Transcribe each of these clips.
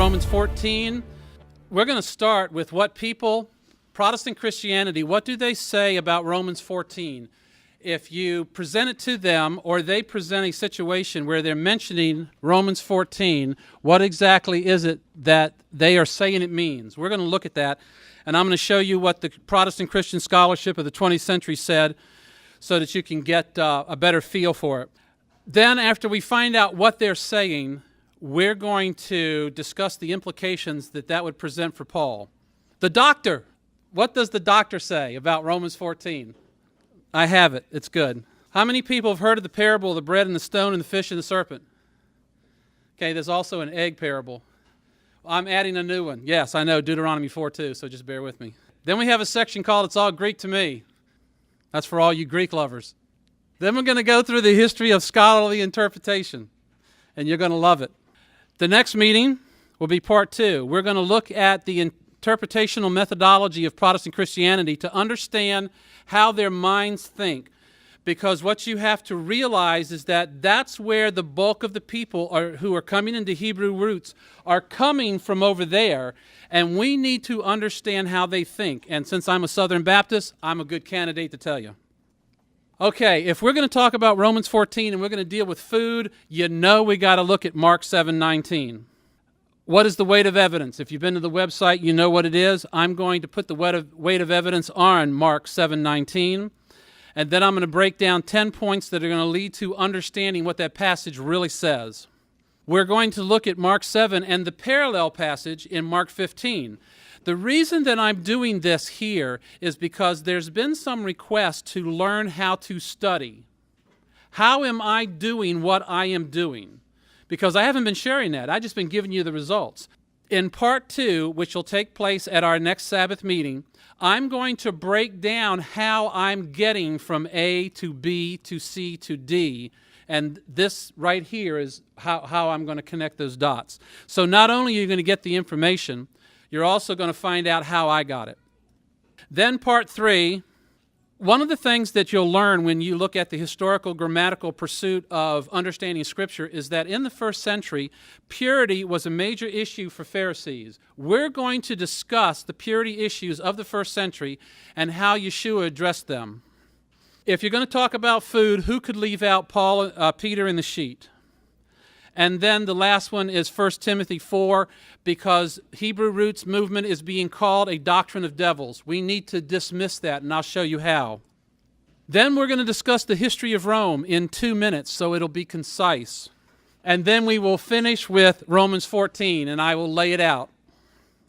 Romans 14. We're going to start with what people, Protestant Christianity, what do they say about Romans 14? If you present it to them or they present a situation where they're mentioning Romans 14, what exactly is it that they are saying it means? We're going to look at that, and I'm going to show you what the Protestant Christian scholarship of the 20th century said so that you can get a better feel for it. Then after we find out what they're saying, we're going to discuss the implications that would present for Paul. The doctor. What does the doctor say about Romans 14? I have it. It's good. How many people have heard of the parable of the bread and the stone and the fish and the serpent? Okay, there's also an egg parable. I'm adding a new one. Yes, I know, Deuteronomy 4:2, so just bear with me. Then we have a section called It's All Greek to Me. That's for all you Greek lovers. Then we're going to go through the history of scholarly interpretation, and you're going to love it. The next meeting will be part 2. We're going to look at the interpretational methodology of Protestant Christianity to understand how their minds think. Because what you have to realize is that that's where the bulk of the people who are coming into Hebrew roots are coming from over there, and we need to understand how they think. And since I'm a Southern Baptist, I'm a good candidate to tell you. Okay, if we're going to talk about Romans 14 and we're going to deal with food, you know we got to look at Mark 7:19. What is the weight of evidence? If you've been to the website, you know what it is. I'm going to put the weight of evidence on Mark 7:19, and then I'm going to break down 10 points that are going to lead to understanding what that passage really says. We're going to look at Mark 7 and the parallel passage in Mark 15. The reason that I'm doing this here is because there's been some request to learn how to study. How am I doing what I am doing? Because I haven't been sharing that. I've just been giving you the results. In part 2, which will take place at our next Sabbath meeting, I'm going to break down how I'm getting from A to B to C to D. And this right here is how I'm going to connect those dots. So not only are you going to get the information, you're also going to find out how I got it. Then part 3, one of the things that you'll learn when you look at the historical grammatical pursuit of understanding Scripture is that in the first century, purity was a major issue for Pharisees. We're going to discuss the purity issues of the first century and how Yeshua addressed them. If you're going to talk about food, who could leave out Peter and the sheet? And then the last one is 1 Timothy 4, because Hebrew roots movement is being called a doctrine of devils. We need to dismiss that, and I'll show you how. Then we're going to discuss the history of Rome in 2 minutes, so it'll be concise. And then we will finish with Romans 14, and I will lay it out.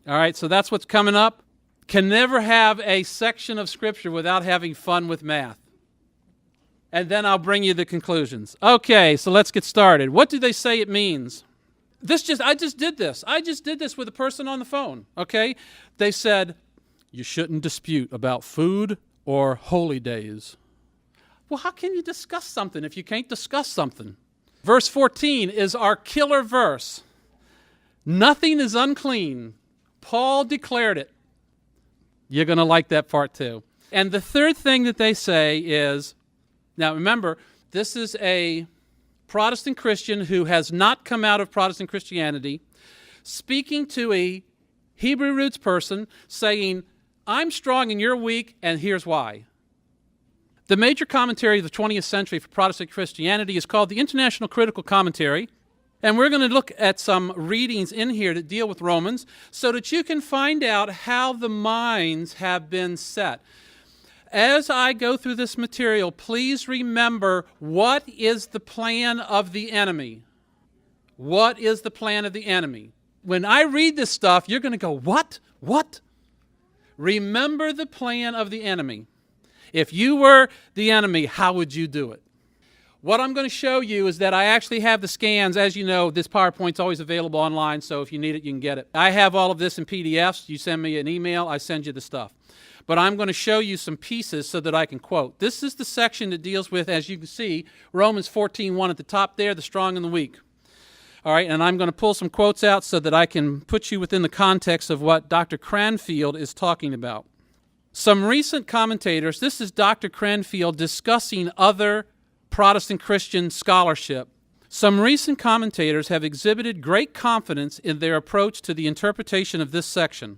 All right, so that's what's coming up. Can never have a section of Scripture without having fun with math. And then I'll bring you the conclusions. Okay, so let's get started. What do they say it means? I just did this. I just did this with a person on the phone, okay? They said, you shouldn't dispute about food or holy days. Well, how can you discuss something if you can't discuss something? Verse 14 is our killer verse. Nothing is unclean. Paul declared it. You're going to like that part too. And the third thing that they say is, now remember, this is a Protestant Christian who has not come out of Protestant Christianity, speaking to a Hebrew roots person, saying, I'm strong and you're weak, and here's why. The major commentary of the 20th century for Protestant Christianity is called the International Critical Commentary, and we're going to look at some readings in here that deal with Romans so that you can find out how the minds have been set. As I go through this material, please remember, what is the plan of the enemy? What is the plan of the enemy? When I read this stuff, you're going to go, what? What? Remember the plan of the enemy. If you were the enemy, how would you do it? What I'm going to show you is that I actually have the scans. As you know, this PowerPoint's always available online, so if you need it, you can get it. I have all of this in PDFs. You send me an email, I send you the stuff. But I'm going to show you some pieces so that I can quote. This is the section that deals with, as you can see, Romans 14:1 at the top there, the strong and the weak. All right, and I'm going to pull some quotes out so that I can put you within the context of what Dr. Cranfield is talking about. Some recent commentators, this is Dr. Cranfield discussing other Protestant Christian scholarship, Some recent commentators have exhibited great confidence in their approach to the interpretation of this section.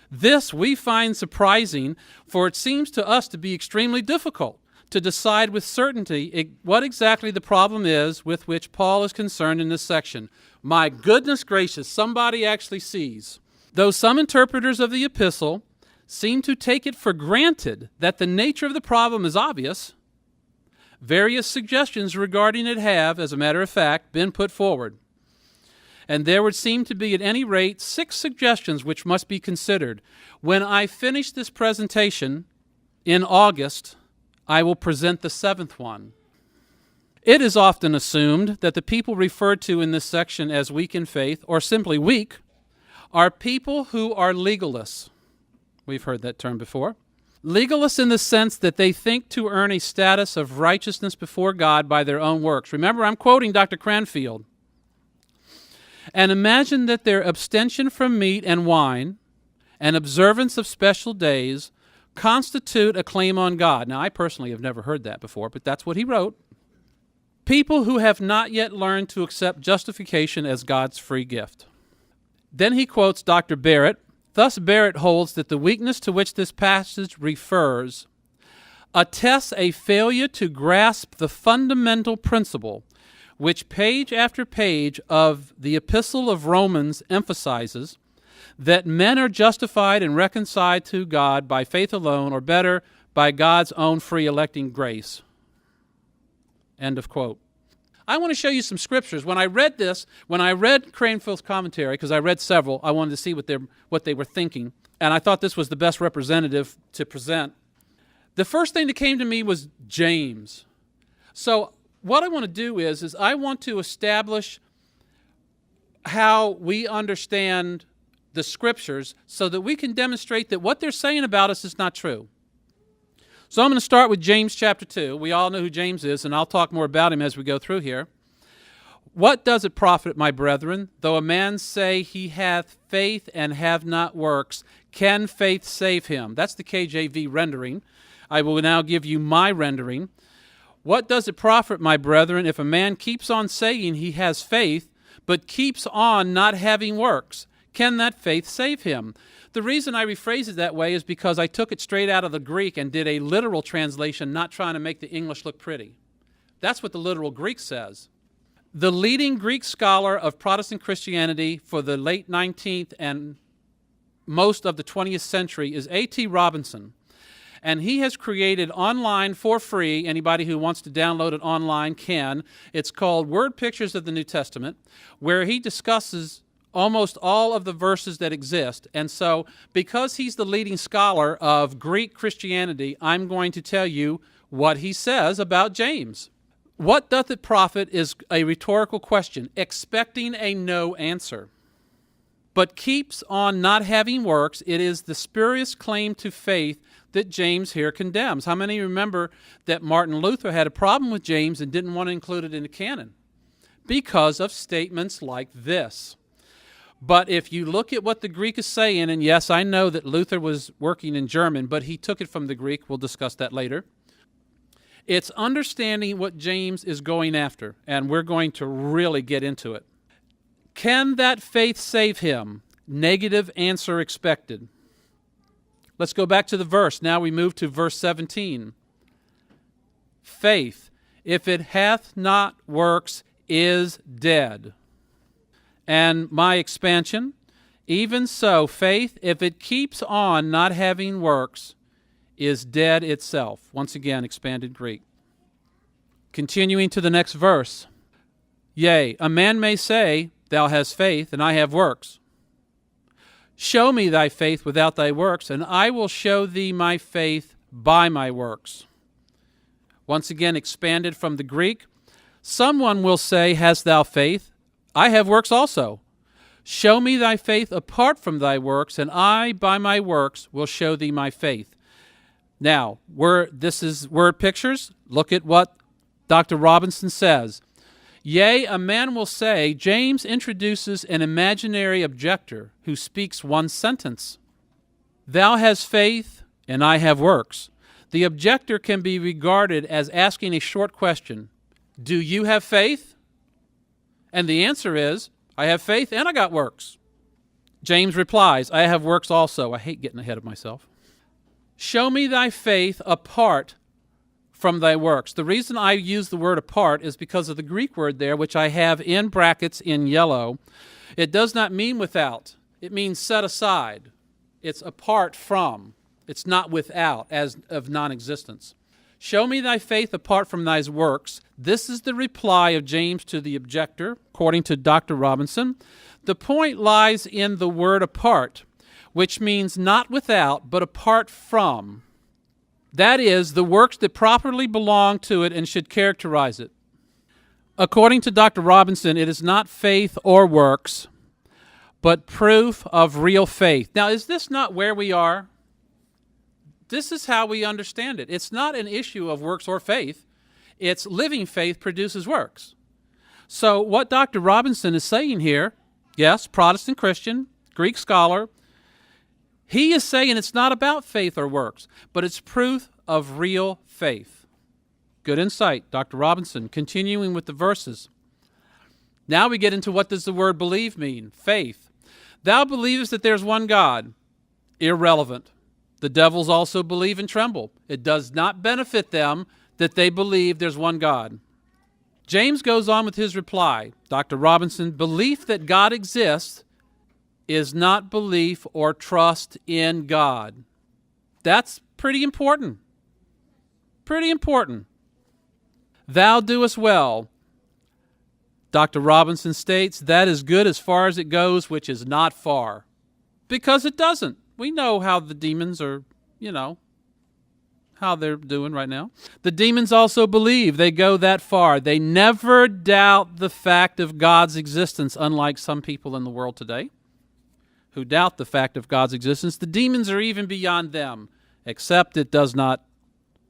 This we find surprising, for it seems to us to be extremely difficult to decide with certainty what exactly the problem is with which Paul is concerned in this section. My goodness gracious, somebody actually sees. Though some interpreters of the epistle seem to take it for granted that the nature of the problem is obvious, various suggestions regarding it have, as a matter of fact, been put forward. And there would seem to be at any rate 6 suggestions which must be considered. When I finish this presentation in August, I will present the 7th one. It is often assumed that the people referred to in this section as weak in faith, or simply weak, are people who are legalists. We've heard that term before. Legalists in the sense that they think to earn a status of righteousness before God by their own works. Remember, I'm quoting Dr. Cranfield. And imagine that their abstention from meat and wine and observance of special days constitute a claim on God. Now, I personally have never heard that before, but that's what he wrote. People who have not yet learned to accept justification as God's free gift. Then he quotes Dr. Barrett. Thus, Barrett holds that the weakness to which this passage refers attests a failure to grasp the fundamental principle which page after page of the Epistle of Romans emphasizes, that men are justified and reconciled to God by faith alone, or better, by God's own free electing grace. End of quote. I want to show you some scriptures. When I read Cranfield's commentary, because I read several, I wanted to see what they were thinking, and I thought this was the best representative to present. The first thing that came to me was James. So what I want to do is I want to establish how we understand the Scriptures so that we can demonstrate that what they're saying about us is not true. So I'm going to start with James chapter 2. We all know who James is, and I'll talk more about him as we go through here. What does it profit, my brethren, though a man say he hath faith and have not works? Can faith save him? That's the KJV rendering. I will now give you my rendering. What does it profit, my brethren, if a man keeps on saying he has faith, but keeps on not having works? Can that faith save him? The reason I rephrase it that way is because I took it straight out of the Greek and did a literal translation, not trying to make the English look pretty. That's what the literal Greek says. The leading Greek scholar of Protestant Christianity for the late 19th and most of the 20th century is A.T. Robinson. And he has created online for free, anybody who wants to download it online can. It's called Word Pictures of the New Testament, where he discusses almost all of the verses that exist. And so, because he's the leading scholar of Greek Christianity, I'm going to tell you what he says about James. What doth it profit is a rhetorical question, expecting a no answer. But keeps on not having works, it is the spurious claim to faith that James here condemns. How many remember that Martin Luther had a problem with James and didn't want to include it in the canon? Because of statements like this. But if you look at what the Greek is saying, and yes, I know that Luther was working in German, but he took it from the Greek. We'll discuss that later. It's understanding what James is going after, and we're going to really get into it. Can that faith save him? Negative answer expected. Let's go back to the verse. Now we move to verse 17. Faith, if it hath not works, is dead. And my expansion, even so, faith, if it keeps on not having works, is dead itself. Once again, expanded Greek. Continuing to the next verse. Yea, a man may say, thou hast faith, and I have works. Show me thy faith without thy works, and I will show thee my faith by my works. Once again, expanded from the Greek. Someone will say, hast thou faith? I have works also. Show me thy faith apart from thy works, and I by my works will show thee my faith. Now, this is word pictures. Look at what Dr. Robinson says. Yea, a man will say, James introduces an imaginary objector who speaks one sentence. Thou hast faith, and I have works. The objector can be regarded as asking a short question. Do you have faith? And the answer is, I have faith and I got works. James replies, I have works also. I hate getting ahead of myself. Show me thy faith apart from thy works. The reason I use the word apart is because of the Greek word there, which I have in brackets in yellow. It does not mean without. It means set aside. It's apart from. It's not without, as of non-existence. Show me thy faith apart from thy works. This is the reply of James to the objector, according to Dr. Robinson. The point lies in the word apart, which means not without, but apart from. That is, the works that properly belong to it and should characterize it. According to Dr. Robinson, it is not faith or works, but proof of real faith. Now, is this not where we are? This is how we understand it. It's not an issue of works or faith. It's living faith produces works. So what Dr. Robinson is saying here, yes, Protestant Christian, Greek scholar, he is saying it's not about faith or works, but it's proof of real faith. Good insight, Dr. Robinson. Continuing with the verses. Now we get into what does the word believe mean? Faith. Thou believest that there's one God. Irrelevant. The devils also believe and tremble. It does not benefit them that they believe there's one God. James goes on with his reply. Dr. Robinson, belief that God exists is not belief or trust in God. That's pretty important. Pretty important. Thou doest well. Dr. Robinson states that is good as far as it goes, which is not far. Because it doesn't. We know how the demons are, how they're doing right now. The demons also believe. They go that far. They never doubt the fact of God's existence, unlike some people in the world today who doubt the fact of God's existence. The demons are even beyond them, except it does not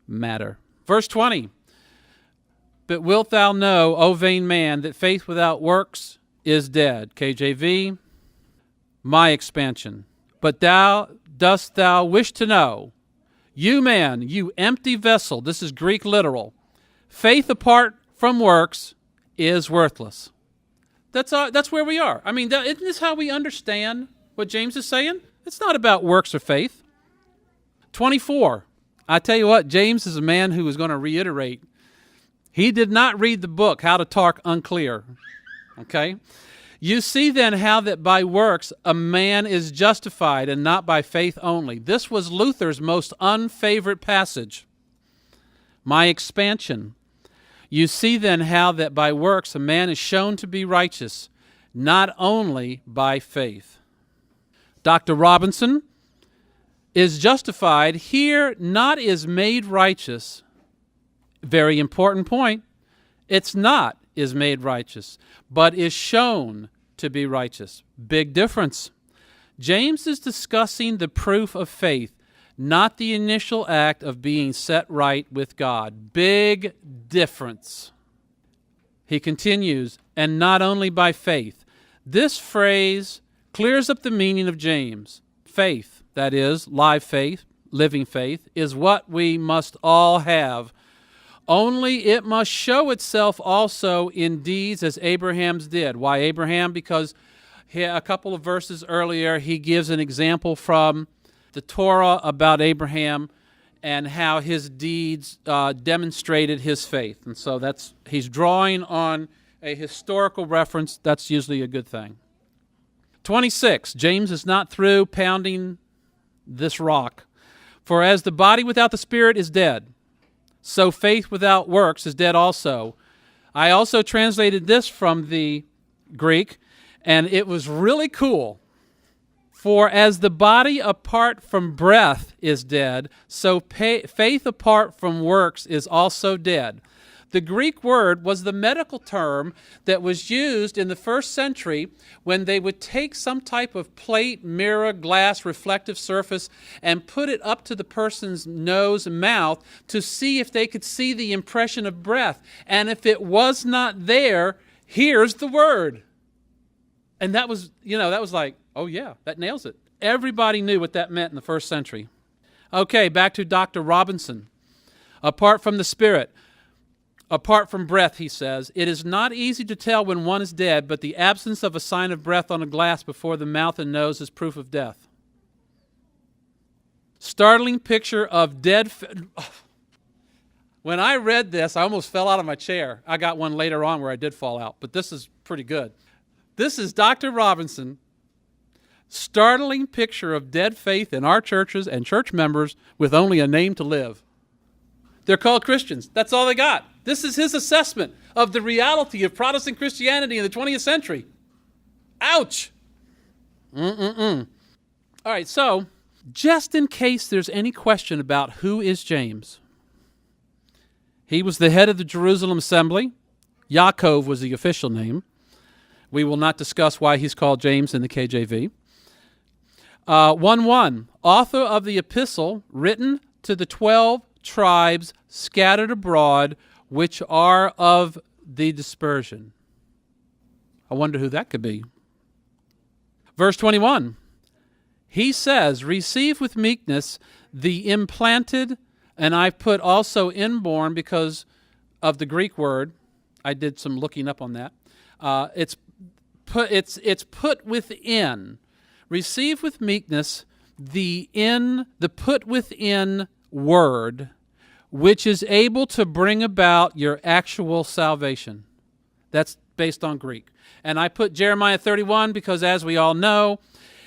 matter. Verse 20. But wilt thou know, O vain man, that faith without works is dead. KJV, my expansion. But dost thou wish to know, you man, you empty vessel, this is Greek literal, faith apart from works is worthless. That's where we are. I mean, isn't this how we understand what James is saying? It's not about works or faith. 24. I tell you what, James is a man who is going to reiterate. He did not read the book, How to Talk Unclear. Okay? You see then how that by works a man is justified and not by faith only. This was Luther's most unfavorite passage. My expansion. You see then how that by works a man is shown to be righteous, not only by faith. Dr. Robinson is justified here, not is made righteous. Very important point. It's not is made righteous, but is shown to be righteous. Big difference. James is discussing the proof of faith, not the initial act of being set right with God. Big difference. He continues, and not only by faith. This phrase clears up the meaning of James. Faith, that is, live faith, living faith, is what we must all have. Only it must show itself also in deeds as Abraham's did. Why Abraham? Because a couple of verses earlier, he gives an example from the Torah about Abraham and how his deeds demonstrated his faith. And so he's drawing on a historical reference. That's usually a good thing. 26, James is not through pounding this rock. For as the body without the spirit is dead, so faith without works is dead also. I also translated this from the Greek, and it was really cool. For as the body apart from breath is dead, so faith apart from works is also dead. The Greek word was the medical term that was used in the first century when they would take some type of plate, mirror, glass, reflective surface and put it up to the person's nose and mouth to see if they could see the impression of breath. And if it was not there, here's the word. And that was like, oh yeah, that nails it. Everybody knew what that meant in the first century. Okay, back to Dr. Robinson. Apart from the Spirit. apart from breath, he says, it is not easy to tell when one is dead, but the absence of a sign of breath on a glass before the mouth and nose is proof of death. Startling picture of dead... When I read this, I almost fell out of my chair. I got one later on where I did fall out, but this is pretty good. This is Dr. Robinson. Startling picture of dead faith in our churches and church members with only a name to live. They're called Christians. That's all they got. This is his assessment of the reality of Protestant Christianity in the 20th century. Ouch. All right, so just in case there's any question about who is James, he was the head of the Jerusalem assembly. Yaakov was the official name. We will not discuss why he's called James in the KJV. 1:1, author of the epistle written to the 12 tribes scattered abroad, which are of the dispersion. I wonder who that could be. Verse 21, he says, receive with meekness the implanted, and I've put also inborn because of the Greek word. I did some looking up on that. It's put within. Receive with meekness the put within word, which is able to bring about your actual salvation. That's based on Greek. And I put Jeremiah 31 because, as we all know,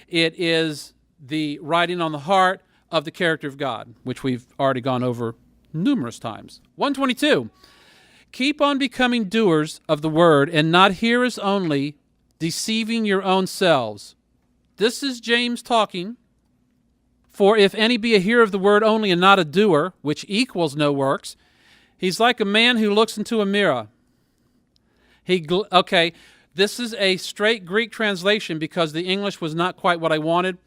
it is the writing on the heart of the character of God, which we've already gone over numerous times. 122, keep on becoming doers of the word and not hearers only, deceiving your own selves. This is James talking. For if any be a hearer of the word only and not a doer, which equals no works, he's like a man who looks into a mirror. This is a straight Greek translation because the English was not quite what I wanted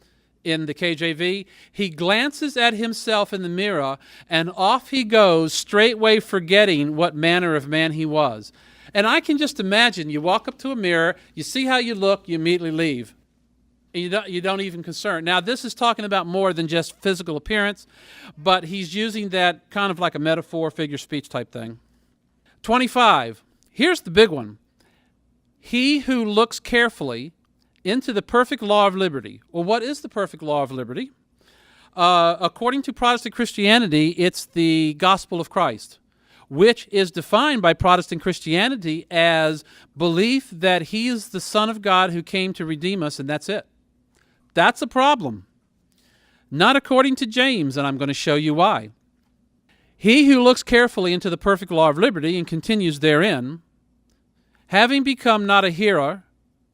in the KJV. He glances at himself in the mirror, and off he goes, straightway forgetting what manner of man he was. And I can just imagine, you walk up to a mirror, you see how you look, you immediately leave. You don't even concern. Now, this is talking about more than just physical appearance, but he's using that kind of like a metaphor, figure speech type thing. 25, here's the big one. He who looks carefully into the perfect law of liberty. Well, what is the perfect law of liberty? According to Protestant Christianity, it's the gospel of Christ, which is defined by Protestant Christianity as belief that he is the Son of God who came to redeem us, and that's it. That's a problem. Not according to James, and I'm going to show you why. He who looks carefully into the perfect law of liberty and continues therein, having become not a hearer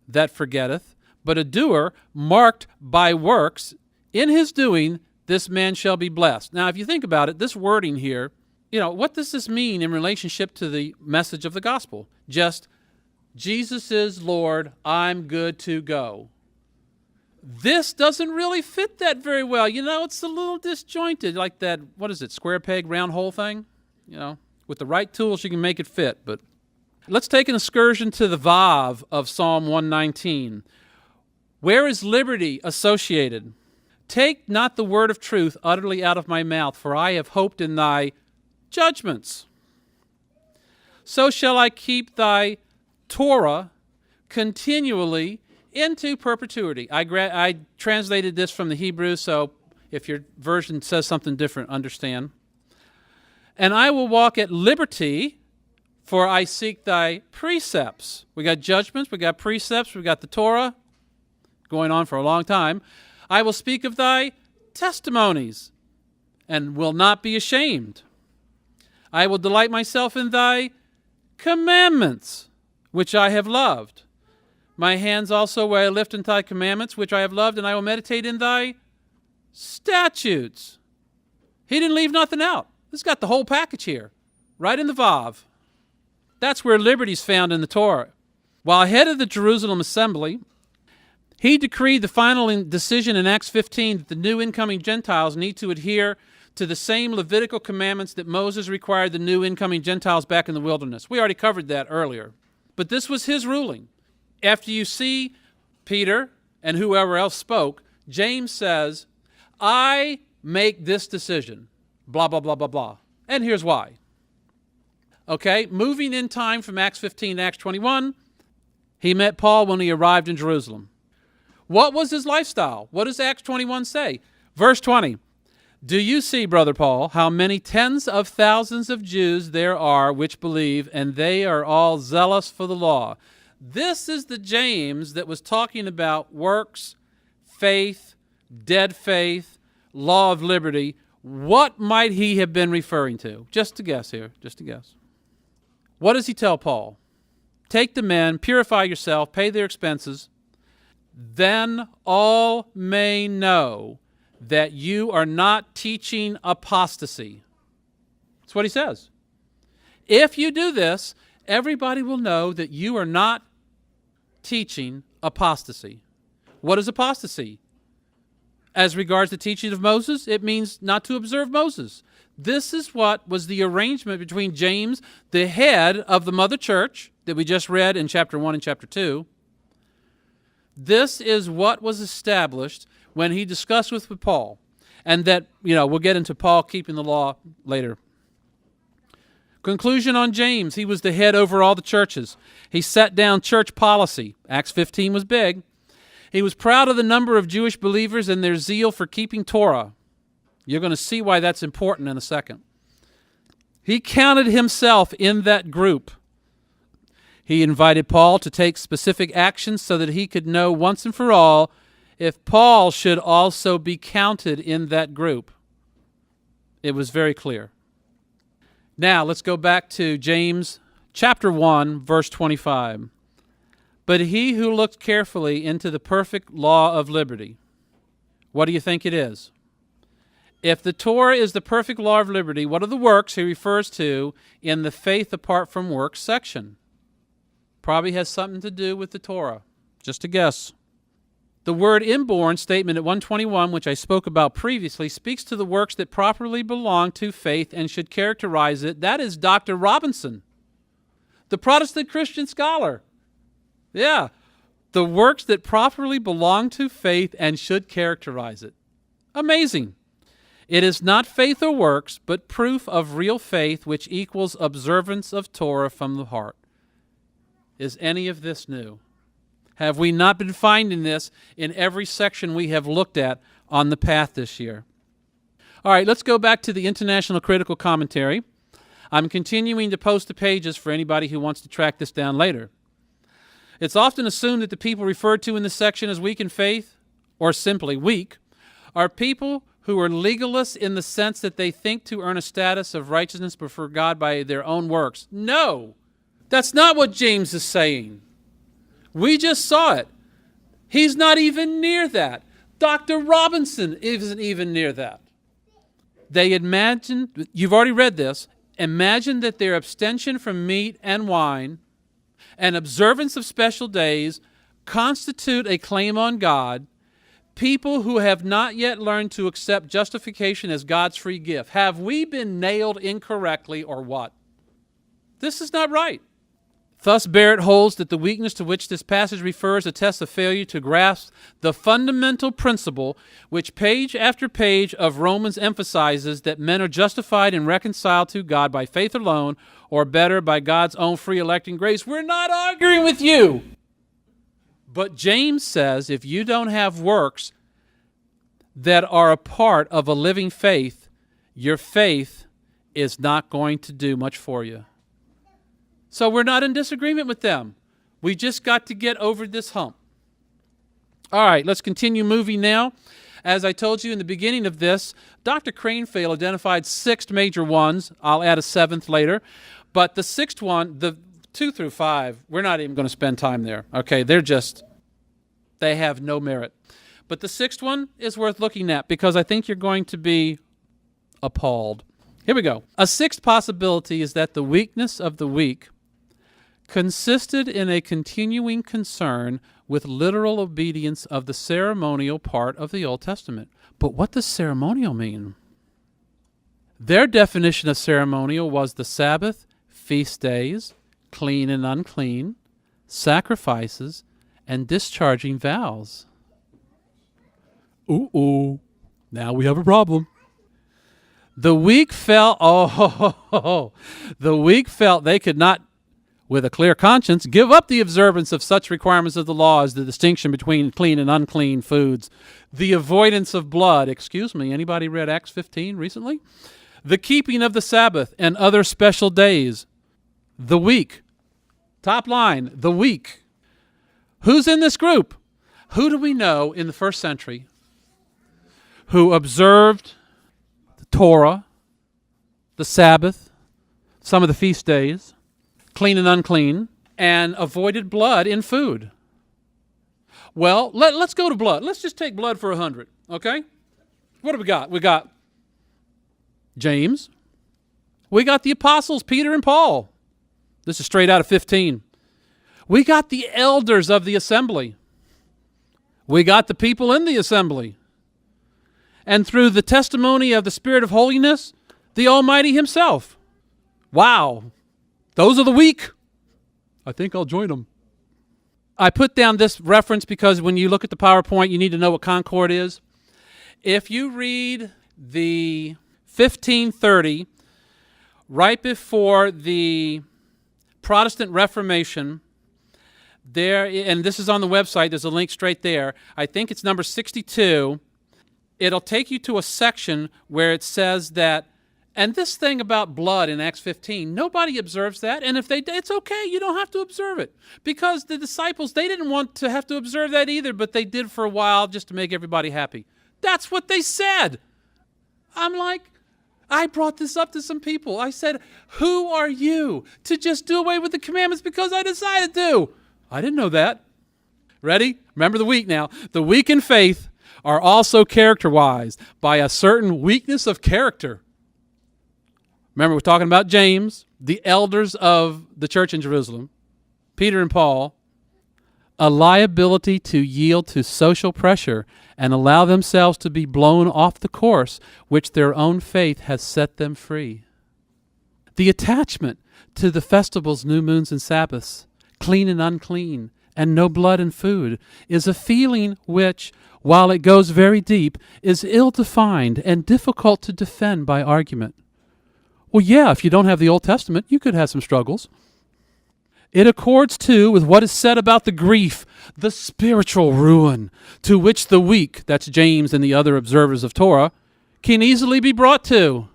that forgetteth, but a doer marked by works, in his doing this man shall be blessed. Now, if you think about it, this wording here, what does this mean in relationship to the message of the gospel? Just, Jesus is Lord, I'm good to go. This doesn't really fit that very well. It's a little disjointed, like that, square peg, round hole thing? With the right tools, you can make it fit. But let's take an excursion to the Vav of Psalm 119. Where is liberty associated? Take not the word of truth utterly out of my mouth, for I have hoped in thy judgments. So shall I keep thy Torah continually into perpetuity. I translated this from the Hebrew, so if your version says something different, understand. And I will walk at liberty, for I seek thy precepts. We got judgments, we got precepts, we got the Torah, going on for a long time. I will speak of thy testimonies, and will not be ashamed. I will delight myself in thy commandments, which I have loved. My hands also will I lift in thy commandments, which I have loved, and I will meditate in thy statutes. He didn't leave nothing out. This got the whole package here, right in the Vav. That's where liberty's found in the Torah. While head of the Jerusalem assembly, he decreed the final decision in Acts 15 that the new incoming Gentiles need to adhere to the same Levitical commandments that Moses required the new incoming Gentiles back in the wilderness. We already covered that earlier. But this was his ruling. After you see Peter and whoever else spoke, James says, I make this decision, blah, blah, blah, blah, blah. And here's why. Okay, moving in time from Acts 15 to Acts 21, he met Paul when he arrived in Jerusalem. What was his lifestyle? What does Acts 21 say? Verse 20, do you see, brother Paul, how many tens of thousands of Jews there are which believe, and they are all zealous for the law? This is the James that was talking about works, faith, dead faith, law of liberty. What might he have been referring to? Just a guess here, just a guess. What does he tell Paul? Take the men, purify yourself, pay their expenses, then all may know that you are not teaching apostasy. That's what he says. If you do this, everybody will know that you are not teaching apostasy. What is apostasy? As regards the teaching of Moses, it means not to observe Moses. This is what was the arrangement between James, the head of the mother church, that we just read in chapter 1 and chapter 2. This is what was established when he discussed with Paul. And that, we'll get into Paul keeping the law later. Conclusion on James. He was the head over all the churches. He set down church policy. Acts 15 was big. He was proud of the number of Jewish believers and their zeal for keeping Torah. You're going to see why that's important in a second. He counted himself in that group. He invited Paul to take specific actions so that he could know once and for all if Paul should also be counted in that group. It was very clear. Now, let's go back to James chapter 1, verse 25. But he who looked carefully into the perfect law of liberty, what do you think it is? If the Torah is the perfect law of liberty, what are the works he refers to in the faith apart from works section? Probably has something to do with the Torah. Just a guess. The word inborn statement at 121, which I spoke about previously, speaks to the works that properly belong to faith and should characterize it. That is Dr. Robinson, the Protestant Christian scholar. Yeah, the works that properly belong to faith and should characterize it. Amazing. It is not faith or works, but proof of real faith, which equals observance of Torah from the heart. Is any of this new? Have we not been finding this in every section we have looked at on the path this year? All right, let's go back to the International Critical Commentary. I'm continuing to post the pages for anybody who wants to track this down later. It's often assumed that the people referred to in this section as weak in faith, or simply weak, are people who are legalists in the sense that they think to earn a status of righteousness before God by their own works. No, that's not what James is saying. We just saw it. He's not even near that. Dr. Robinson isn't even near that. They imagine, you've already read this, imagine that their abstention from meat and wine and observance of special days constitute a claim on God. People who have not yet learned to accept justification as God's free gift. Have we been nailed incorrectly or what? This is not right. Thus, Barrett holds that the weakness to which this passage refers attests a failure to grasp the fundamental principle which page after page of Romans emphasizes, that men are justified and reconciled to God by faith alone, or better, by God's own free electing grace. We're not arguing with you. But James says if you don't have works that are a part of a living faith, your faith is not going to do much for you. So we're not in disagreement with them. We just got to get over this hump. All right, let's continue moving now. As I told you in the beginning of this, Dr. Cranfield identified 6 major ones. I'll add a 7th later. But the 6th one, the 2 through 5, we're not even going to spend time there. Okay, they have no merit. But the 6th one is worth looking at because I think you're going to be appalled. Here we go. A 6th possibility is that the weakness of the weak consisted in a continuing concern with literal obedience of the ceremonial part of the Old Testament. But what does ceremonial mean? Their definition of ceremonial was the Sabbath, feast days, clean and unclean, sacrifices, and discharging vows. Now we have a problem. The weak felt, the weak felt they could not, with a clear conscience, give up the observance of such requirements of the law as the distinction between clean and unclean foods, the avoidance of blood. Excuse me, anybody read Acts 15 recently? The keeping of the Sabbath and other special days. The weak. Top line, the weak. Who's in this group? Who do we know in the first century who observed the Torah, the Sabbath, some of the feast days, clean and unclean, and avoided blood in food? Well, let's go to blood. Let's just take blood for 100, okay? What do we got? We got James. We got the apostles, Peter and Paul. This is straight out of 15. We got the elders of the assembly. We got the people in the assembly. And through the testimony of the Spirit of holiness, the Almighty himself. Wow. Those are the weak. I think I'll join them. I put down this reference because when you look at the PowerPoint, you need to know what Concord is. If you read the 1530, right before the Protestant Reformation, there, and this is on the website, there's a link straight there. I think it's number 62. It'll take you to a section where it says that, and this thing about blood in Acts 15, nobody observes that, and if they do, it's okay, you don't have to observe it. Because the disciples, they didn't want to have to observe that either, but they did for a while just to make everybody happy. That's what they said. I'm like, I brought this up to some people. I said, who are you to just do away with the commandments because I decided to? I didn't know that. Ready? Remember the weak now. The weak in faith are also characterized by a certain weakness of character. Remember, we're talking about James, the elders of the church in Jerusalem, Peter and Paul, a liability to yield to social pressure and allow themselves to be blown off the course which their own faith has set them free. The attachment to the festivals, new moons, and Sabbaths, clean and unclean, and no blood in food, is a feeling which, while it goes very deep, is ill-defined and difficult to defend by argument. Well, yeah, if you don't have the Old Testament, you could have some struggles. It accords, too, with what is said about the grief, the spiritual ruin, to which the weak, that's James and the other observers of Torah, can easily be brought to.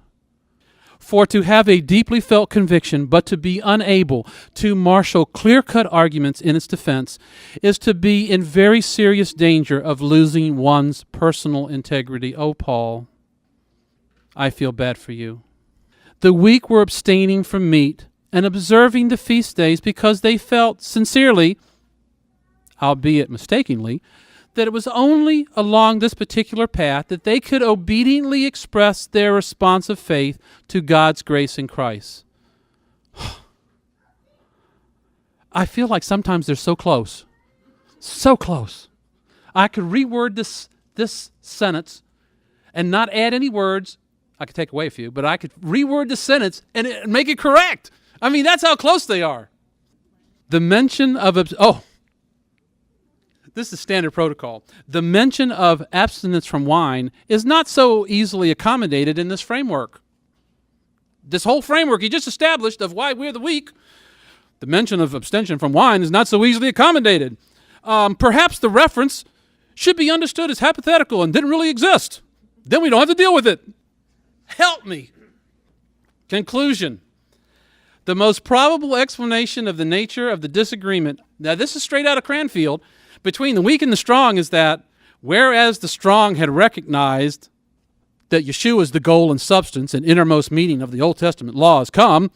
For to have a deeply felt conviction, but to be unable to marshal clear-cut arguments in its defense, is to be in very serious danger of losing one's personal integrity. Oh, Paul, I feel bad for you. The weak were abstaining from meat and observing the feast days because they felt sincerely, albeit mistakenly, that it was only along this particular path that they could obediently express their responsive faith to God's grace in Christ. I feel like sometimes they're so close. So close. I could reword this sentence and not add any words. I could take away a few, but I could reword the sentence and make it correct. I mean, that's how close they are. The mention of... This is standard protocol. The mention of abstinence from wine is not so easily accommodated in this framework. This whole framework he just established of why we're the weak, the mention of abstention from wine is not so easily accommodated. Perhaps the reference should be understood as hypothetical and didn't really exist. Then we don't have to deal with it. Help me. Conclusion. The most probable explanation of the nature of the disagreement, now this is straight out of Cranfield, between the weak and the strong is that, whereas the strong had recognized that Yeshua is the goal and substance and innermost meaning of the Old Testament law has come,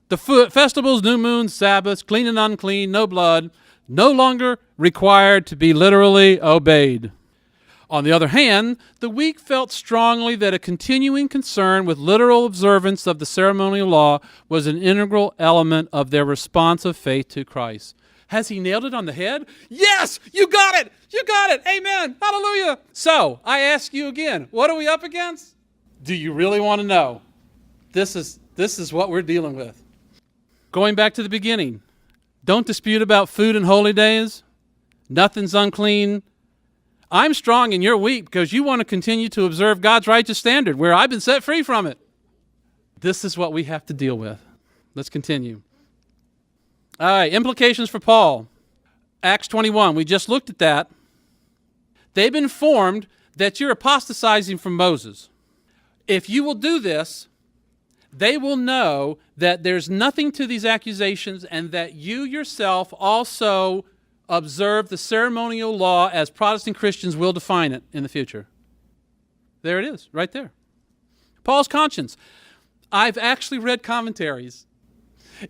the festivals, new moons, Sabbaths, clean and unclean, no blood, no longer required to be literally obeyed. On the other hand, the weak felt strongly that a continuing concern with literal observance of the ceremonial law was an integral element of their response of faith to Christ. Has he nailed it on the head? Yes, you got it. You got it. Amen. Hallelujah. So I ask you again, what are we up against? Do you really want to know? This is what we're dealing with. Going back to the beginning, don't dispute about food and holy days. Nothing's unclean. I'm strong and you're weak because you want to continue to observe God's righteous standard where I've been set free from it. This is what we have to deal with. Let's continue. All right, implications for Paul. Acts 21, we just looked at that. They've been informed that you're apostatizing from Moses. If you will do this, they will know that there's nothing to these accusations and that you yourself also observe the ceremonial law as Protestant Christians will define it in the future. There it is, right there. Paul's conscience. I've actually read commentaries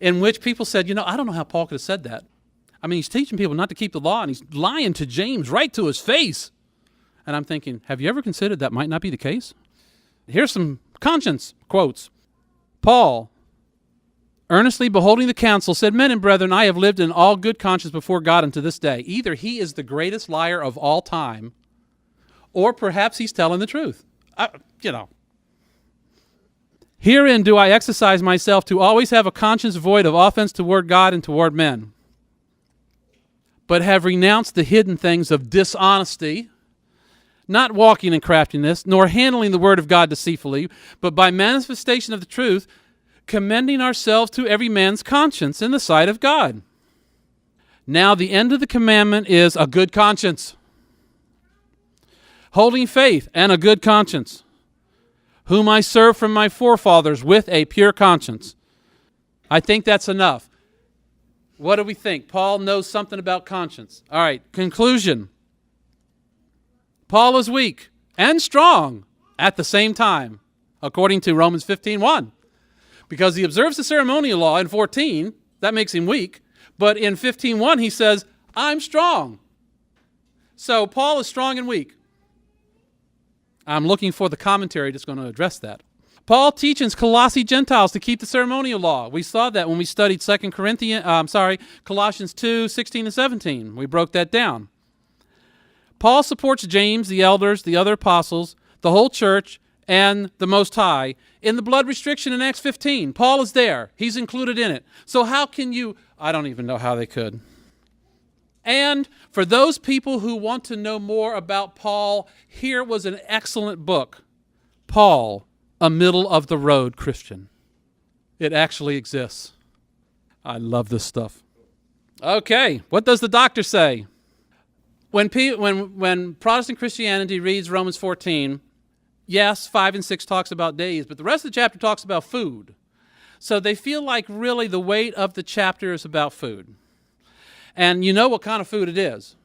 in which people said, I don't know how Paul could have said that. I mean, he's teaching people not to keep the law, and he's lying to James right to his face. And I'm thinking, have you ever considered that might not be the case? Here's some conscience quotes. Paul, earnestly beholding the council, said, Men and brethren, I have lived in all good conscience before God unto this day. Either he is the greatest liar of all time, or perhaps he's telling the truth. Herein do I exercise myself to always have a conscience void of offense toward God and toward men, but have renounced the hidden things of dishonesty, not walking in craftiness, nor handling the word of God deceitfully, but by manifestation of the truth, commending ourselves to every man's conscience in the sight of God. Now the end of the commandment is a good conscience, holding faith and a good conscience, whom I serve from my forefathers with a pure conscience. I think that's enough. What do we think? Paul knows something about conscience. All right, conclusion. Paul is weak and strong at the same time, according to Romans 15:1. Because he observes the ceremonial law in 14, that makes him weak. But in 15:1, he says, I'm strong. So Paul is strong and weak. I'm looking for the commentary that's going to address that. Paul teaches Colossae Gentiles to keep the ceremonial law. We saw that when we studied Colossians 2, 16 and 17. We broke that down. Paul supports James, the elders, the other apostles, the whole church, and the Most High in the blood restriction in Acts 15. Paul is there. He's included in it. So how can you... I don't even know how they could. And for those people who want to know more about Paul, here was an excellent book. Paul, a middle-of-the-road Christian. It actually exists. I love this stuff. Okay, what does the doctor say? When Protestant Christianity reads Romans 14, yes, 5 and 6 talks about days, but the rest of the chapter talks about food. So they feel like really the weight of the chapter is about food. And you know what kind of food it is.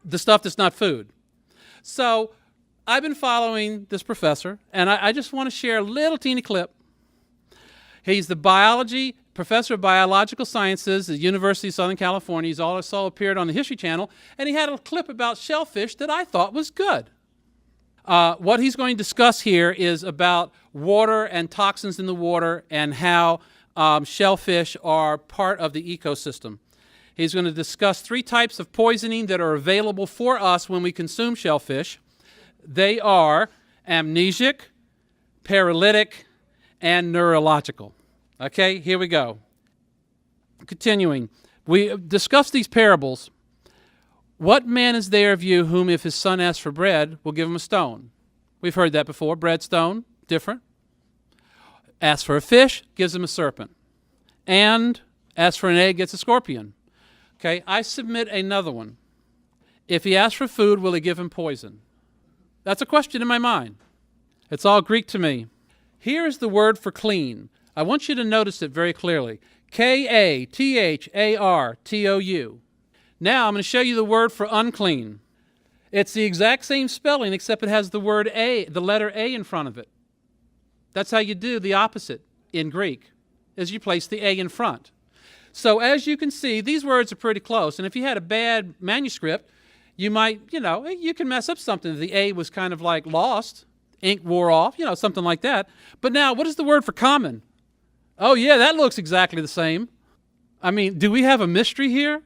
The stuff that's not food. So I've been following this professor, and I just want to share a little teeny clip. He's the professor of biological sciences at the University of Southern California. He's also appeared on the History Channel, and he had a clip about shellfish that I thought was good. What he's going to discuss here is about water and toxins in the water and how shellfish are part of the ecosystem. He's going to discuss 3 types of poisoning that are available for us when we consume shellfish. They are amnesic, paralytic, and neurological. Okay, here we go. Continuing. We discussed these parables. What man is there of you whom if his son asks for bread, will give him a stone? We've heard that before. Bread, stone, different. Asks for a fish, gives him a serpent. And asks for an egg, gets a scorpion. Okay, I submit another one. If he asks for food, will he give him poison? That's a question in my mind. It's all Greek to me. Here is the word for clean. I want you to notice it very clearly. K-A-T-H-A-R-T-O-U. Now I'm going to show you the word for unclean. It's the exact same spelling, except it has the word A, the letter A in front of it. That's how you do the opposite in Greek, is you place the A in front. So as you can see, these words are pretty close. And if you had a bad manuscript, you might, you can mess up something. The A was kind of like lost, ink wore off, something like that. But now, what is the word for common? Oh yeah, that looks exactly the same. I mean, do we have a mystery here?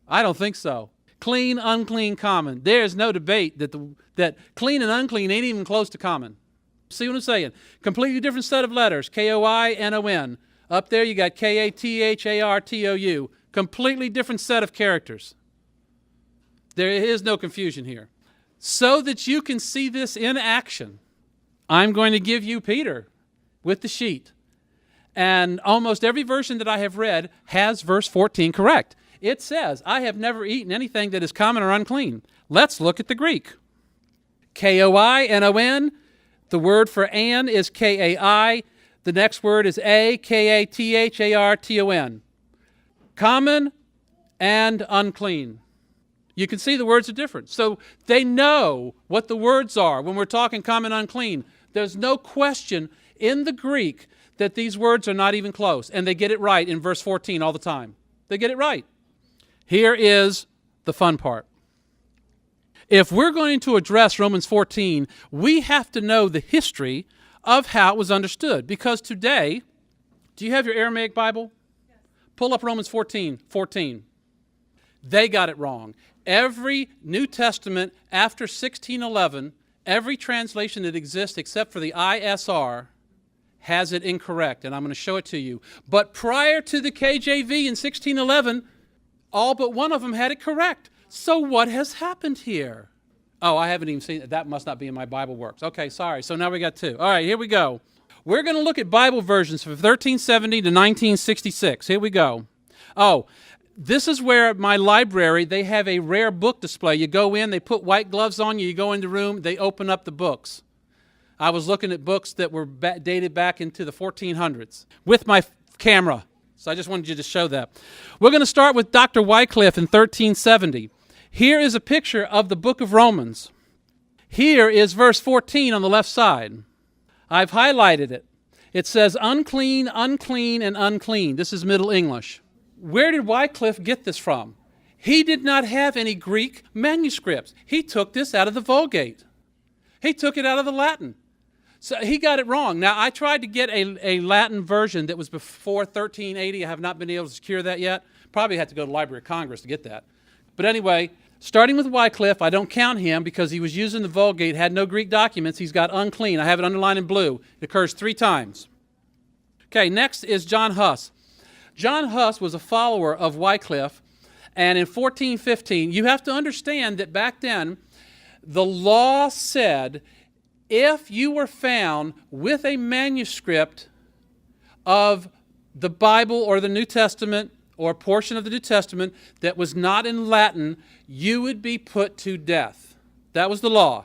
I don't think so. Clean, unclean, common. There's no debate that clean and unclean ain't even close to common. See what I'm saying? Completely different set of letters, K-O-I-N-O-N. Up there you got K-A-T-H-A-R-T-O-U. Completely different set of characters. There is no confusion here. So that you can see this in action, I'm going to give you Peter with the sheet. And almost every version that I have read has verse 14 correct. It says, I have never eaten anything that is common or unclean. Let's look at the Greek. Koinon. The word for an is kai. The next word is katharton. Common and unclean. You can see the words are different. So they know what the words are when we're talking common and unclean. There's no question in the Greek that these words are not even close. And they get it right in verse 14 all the time. They get it right. Here is the fun part. If we're going to address Romans 14, we have to know the history of how it was understood. Because today, do you have your Aramaic Bible? Yes. Pull up Romans 14:14. They got it wrong. Every New Testament after 1611, every translation that exists except for the ISR has it incorrect, and I'm going to show it to you. But prior to the KJV in 1611, all but one of them had it correct. So what has happened here? Oh, I haven't even seen it. That must not be in my Bible Works. Okay, sorry. So now we got two. All right, here we go. We're going to look at Bible versions from 1370 to 1966. Here we go. Oh, this is where my library, they have a rare book display. You go in, they put white gloves on you, you go in the room, they open up the books. I was looking at books that were dated back into the 1400s with my camera. So I just wanted you to show that. We're going to start with Dr. Wycliffe in 1370. Here is a picture of the book of Romans. Here is verse 14 on the left side. I've highlighted it. It says unclean, unclean, and unclean. This is Middle English. Where did Wycliffe get this from? He did not have any Greek manuscripts. He took this out of the Vulgate. He took it out of the Latin. So he got it wrong. Now, I tried to get a Latin version that was before 1380. I have not been able to secure that yet. Probably had to go to the Library of Congress to get that. But anyway, starting with Wycliffe, I don't count him because he was using the Vulgate, had no Greek documents. He's got unclean. I have it underlined in blue. It occurs 3 times. Okay, next is John Huss. John Huss was a follower of Wycliffe, and in 1415, you have to understand that back then, the law said if you were found with a manuscript of the Bible or the New Testament or a portion of the New Testament that was not in Latin, you would be put to death. That was the law.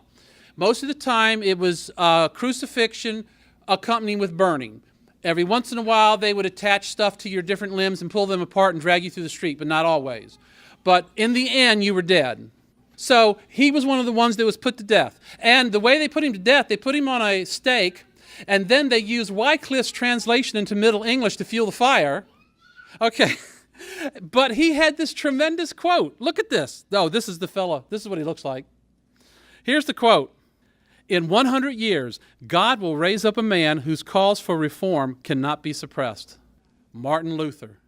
Most of the time, it was crucifixion accompanied with burning. Every once in a while, they would attach stuff to your different limbs and pull them apart and drag you through the street, but not always. But in the end, you were dead. So he was one of the ones that was put to death. And the way they put him to death, they put him on a stake, and then they used Wycliffe's translation into Middle English to fuel the fire. Okay. But he had this tremendous quote. Look at this. Oh, this is the fellow. This is what he looks like. Here's the quote. In 100 years, God will raise up a man whose calls for reform cannot be suppressed. Martin Luther.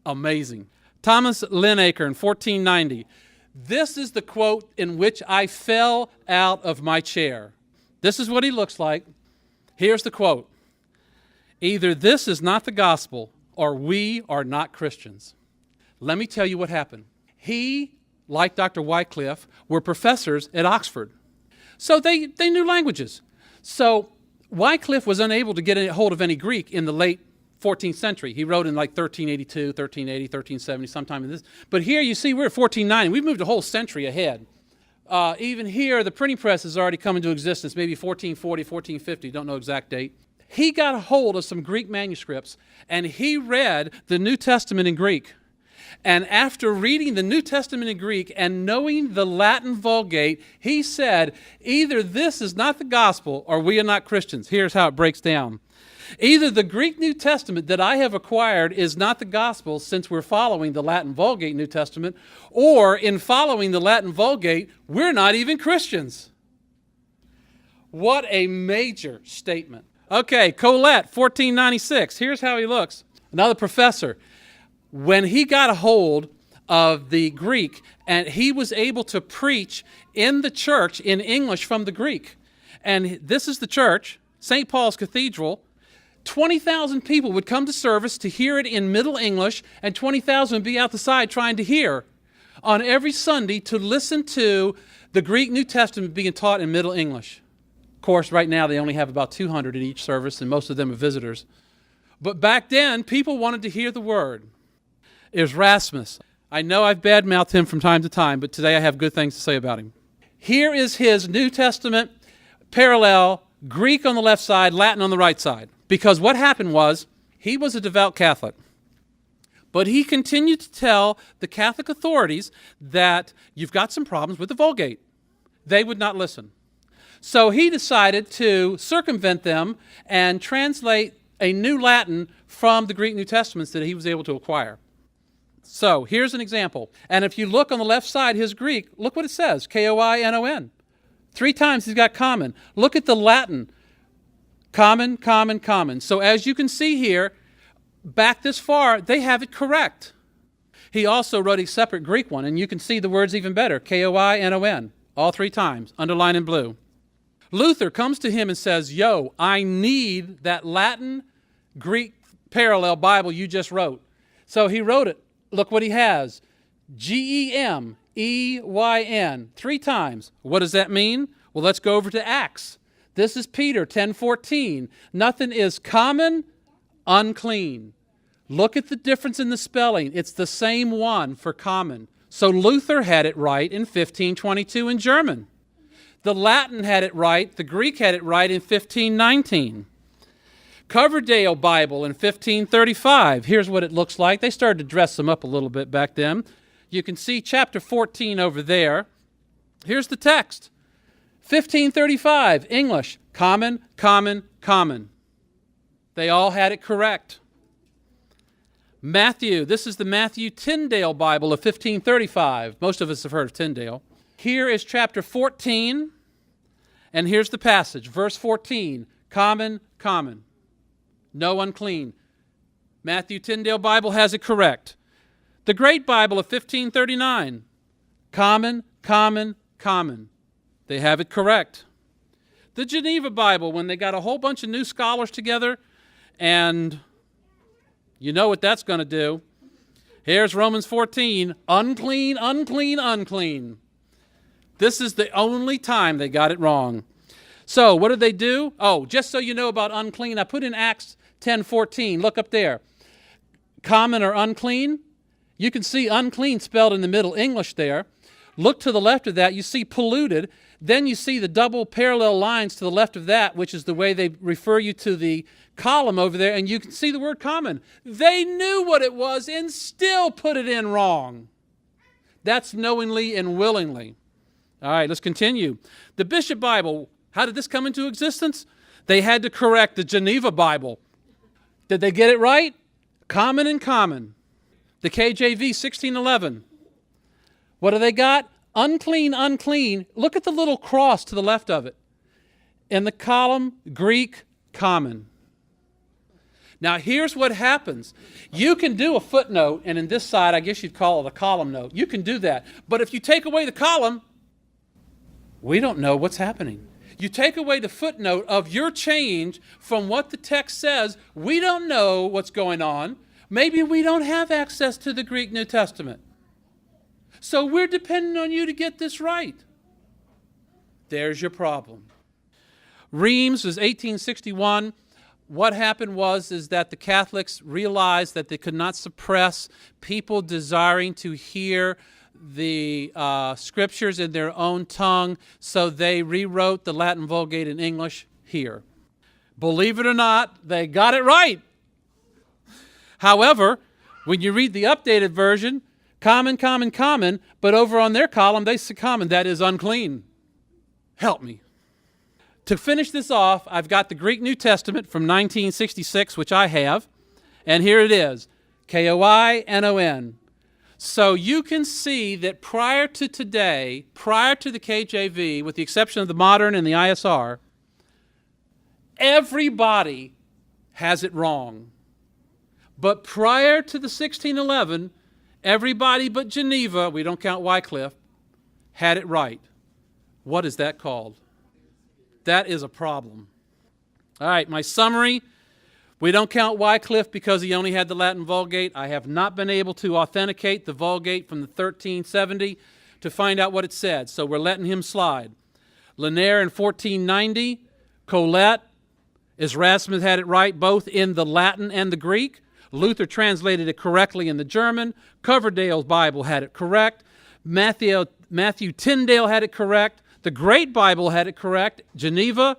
Amazing. Thomas Linacre in 1490. This is the quote in which I fell out of my chair. This is what he looks like. Here's the quote. Either this is not the gospel or we are not Christians. Let me tell you what happened. He, like Dr. Wycliffe, were professors at Oxford. So they knew languages. So Wycliffe was unable to get a hold of any Greek in the late 14th century. He wrote in like 1382, 1380, 1370, sometime in this. But here you see we're at 1490. We've moved a whole century ahead. Even here, the printing press has already come into existence, maybe 1440, 1450, don't know exact date. He got a hold of some Greek manuscripts, and he read the New Testament in Greek. And after reading the New Testament in Greek and knowing the Latin Vulgate, he said, either this is not the gospel or we are not Christians. Here's how it breaks down. Either the Greek New Testament that I have acquired is not the gospel since we're following the Latin Vulgate New Testament, or in following the Latin Vulgate, we're not even Christians. What a major statement. Okay, Colette, 1496. Here's how he looks. Another professor. When he got a hold of the Greek, and he was able to preach in the church in English from the Greek. And this is the church, St. Paul's Cathedral. 20,000 people would come to service to hear it in Middle English, and 20,000 would be out the side trying to hear on every Sunday to listen to the Greek New Testament being taught in Middle English. Of course, right now they only have about 200 at each service, and most of them are visitors. But back then, people wanted to hear the Word. It was Rasmus. I know I've badmouthed him from time to time, but today I have good things to say about him. Here is his New Testament parallel, Greek on the left side, Latin on the right side. Because what happened was, he was a devout Catholic. But he continued to tell the Catholic authorities that you've got some problems with the Vulgate. They would not listen. So he decided to circumvent them and translate a new Latin from the Greek New Testaments that he was able to acquire. So here's an example. And if you look on the left side, his Greek, look what it says, K-O-I-N-O-N. 3 times he's got common. Look at the Latin, common, common, common. So as you can see here, back this far, they have it correct. He also wrote a separate Greek one, and you can see the words even better, K-O-I-N-O-N, all 3 times, underlined in blue. Luther comes to him and says, yo, I need that Latin Greek parallel Bible you just wrote. So he wrote it. Look what he has. G-E-M-E-Y-N, 3 times. What does that mean? Well, let's go over to Acts. This is Peter 10:14. Nothing is common, unclean. Look at the difference in the spelling. It's the same one for common. So Luther had it right in 1522 in German. The Latin had it right. The Greek had it right in 1519. Coverdale Bible in 1535. Here's what it looks like. They started to dress them up a little bit back then. You can see chapter 14 over there. Here's the text. 1535, English, common, common, common. They all had it correct. Matthew, this is the Matthew Tyndale Bible of 1535. Most of us have heard of Tyndale. Here is chapter 14, and here's the passage, verse 14, common, common. No unclean. Matthew Tyndale Bible has it correct. The Great Bible of 1539. Common, common, common. They have it correct. The Geneva Bible, when they got a whole bunch of new scholars together, and you know what that's going to do. Here's Romans 14. Unclean, unclean, unclean. This is the only time they got it wrong. So what did they do? Oh, just so you know about unclean, I put in Acts 10:14. Look up there. Common or unclean. You can see unclean spelled in the Middle English there. Look to the left of that. You see polluted. Then you see the double parallel lines to the left of that, which is the way they refer you to the column over there, and you can see the word common. They knew what it was and still put it in wrong. That's knowingly and willingly. All right, let's continue. The Bishop Bible, how did this come into existence? They had to correct the Geneva Bible. Did they get it right? Common and common. The KJV 1611. What do they got? Unclean, unclean. Look at the little cross to the left of it. In the column, Greek, common. Now here's what happens. You can do a footnote, and in this side, I guess you'd call it a column note. You can do that. But if you take away the column, we don't know what's happening. You take away the footnote of your change from what the text says, we don't know what's going on. Maybe we don't have access to the Greek New Testament. So we're depending on you to get this right. There's your problem. Reims was 1861. What happened is that the Catholics realized that they could not suppress people desiring to hear the scriptures in their own tongue, so they rewrote the Latin Vulgate in English here. Believe it or not, they got it right. However, when you read the updated version, common, common, common, but over on their column, they say common, that is unclean. Help me. To finish this off, I've got the Greek New Testament from 1966, which I have, and here it is, K-O-I-N-O-N. So you can see that prior to today, prior to the KJV, with the exception of the modern and the ISR, everybody has it wrong. But prior to the 1611, everybody but Geneva, we don't count Wycliffe, had it right. What is that called? That is a problem. All right, my summary. We don't count Wycliffe because he only had the Latin Vulgate. I have not been able to authenticate the Vulgate from the 1370 to find out what it said, so we're letting him slide. Lanier in 1490, Colette, Erasmus had it right both in the Latin and the Greek. Luther translated it correctly in the German. Coverdale's Bible had it correct. Matthew Tyndale had it correct. The Great Bible had it correct. Geneva,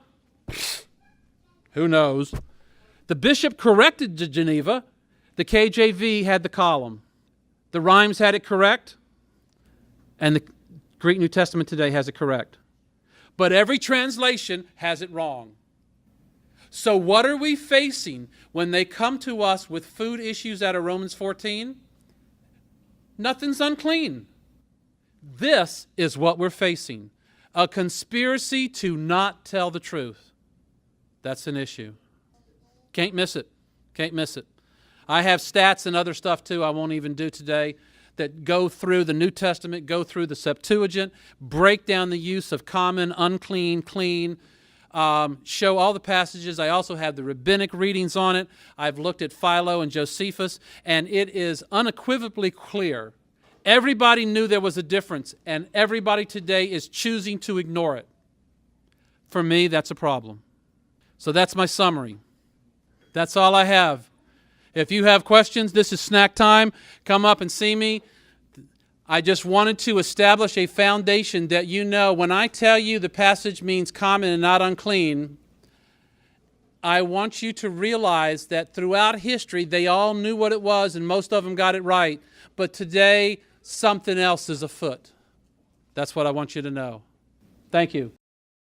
who knows? The bishop corrected Geneva. The KJV had the column. The Rhymes had it correct. And the Greek New Testament today has it correct. But every translation has it wrong. So what are we facing when they come to us with food issues out of Romans 14? Nothing's unclean. This is what we're facing. A conspiracy to not tell the truth. That's an issue. Can't miss it. Can't miss it. I have stats and other stuff too I won't even do today that go through the New Testament, go through the Septuagint, break down the use of common, unclean, clean, show all the passages. I also have the rabbinic readings on it. I've looked at Philo and Josephus, and it is unequivocally clear. Everybody knew there was a difference, and everybody today is choosing to ignore it. For me, that's a problem. So that's my summary. That's all I have. If you have questions, this is snack time. Come up and see me. I just wanted to establish a foundation that you know when I tell you the passage means common and not unclean, I want you to realize that throughout history they all knew what it was and most of them got it right. But today something else is afoot. That's what I want you to know. Thank you.